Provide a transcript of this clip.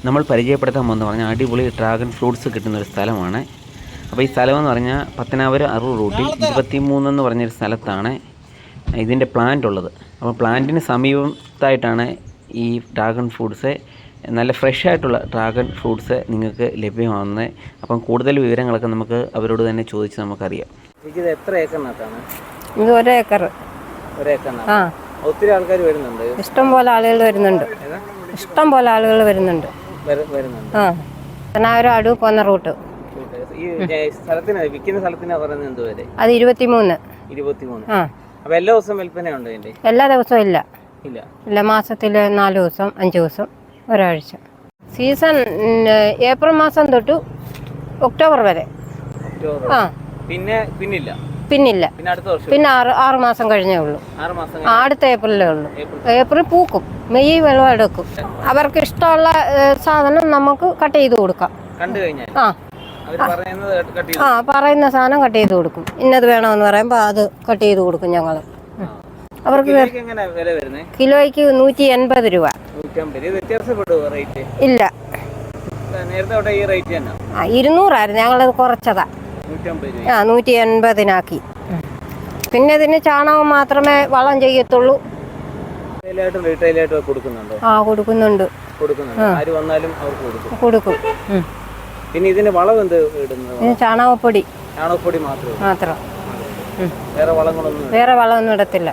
നമ്മൾ പരിചയപ്പെടുത്താൻ പോകുന്നത് പറഞ്ഞാൽ അടിപൊളി ഡ്രാഗൺ ഫ്രൂട്ട്സ് കിട്ടുന്നൊരു സ്ഥലമാണ്. അപ്പോൾ ഈ സ്ഥലമെന്ന് പറഞ്ഞാൽ പത്തനാപുരം അറൂർ റൂട്ടിൽ 23 എന്ന് പറഞ്ഞൊരു സ്ഥലത്താണ് ഇതിൻ്റെ പ്ലാന്റ് ഉള്ളത്. അപ്പോൾ പ്ലാന്റിന് സമീപത്തായിട്ടാണ് ഈ ഡ്രാഗൺ ഫ്രൂട്ട്സ്, നല്ല ഫ്രഷ് ആയിട്ടുള്ള ഡ്രാഗൺ ഫ്രൂട്ട്സ് നിങ്ങൾക്ക് ലഭ്യമാകുന്നത്. അപ്പം കൂടുതൽ വിവരങ്ങളൊക്കെ നമുക്ക് അവരോട് തന്നെ ചോദിച്ച് നമുക്കറിയാം. ഇത് എത്ര ഏക്കറിനകത്താണ്? ഇത് ഒരേക്കർ. ഒരേക്കറിനകത്ത്? ആ. ഒത്തിരി ആൾക്കാർ വരുന്നുണ്ട്? ഇഷ്ടം പോലെ ആളുകൾ വരുന്നുണ്ട്. ഇഷ്ടം പോലെ ആളുകൾ വരുന്നുണ്ട്. ആ, പത്തനാപുരം അടൂർ പോകുന്ന റൂട്ട്. ഈ സ്ഥലത്തിന് വിൽക്കുന്ന സ്ഥലത്തിന് പറയുന്നത് എന്തുവരെ? അത് 23. 23. ആ. അപ്പോൾ എല്ലാ ദിവസവും വിൽപ്പനയുണ്ടോ ഇതിൻ്റെ? എല്ലാ ദിവസവും ഇല്ല. ഇല്ല, മാസത്തിൽ 4 ദിവസം, 5 ദിവസം, ഒരാഴ്ച. സീസൺ ഏപ്രിൽ മാസം തൊട്ട് ഒക്ടോബർ വരെ. ആ, പിന്നില്ല. പിന്നെ 6 മാസം കഴിഞ്ഞേ ഉള്ളൂ. അടുത്ത ഏപ്രിലേ ഉള്ളൂ. ഏപ്രിൽ പൂക്കും, മെയ് വിളവെടുക്കും. അവർക്ക് ഇഷ്ടമുള്ള സാധനം നമുക്ക് കട്ട് ചെയ്ത് കൊടുക്കാം. പറയുന്ന സാധനം കട്ട് ചെയ്ത് കൊടുക്കും. ഇന്നത് വേണമെന്ന് പറയുമ്പോൾ അത് കട്ട് ചെയ്ത് കൊടുക്കും ഞങ്ങൾ. അവർക്ക് കിലോയ്ക്ക് 180 രൂപ. ഇല്ല, 200 ഞങ്ങളത് കുറച്ചതാ. 180 പിന്നെ ഇതിന് ചാണകം മാത്രമേ വളം ചെയ്യത്തുള്ളൂ. ആ, കൊടുക്കുന്നുണ്ട്. കൊടുക്കും. പിന്നെ ഇതിന് വളം എന്ത് ഇടുന്നത്? ചാണകപ്പൊടി മാത്രം. വേറെ വളമൊന്നും ഇടത്തില്ല.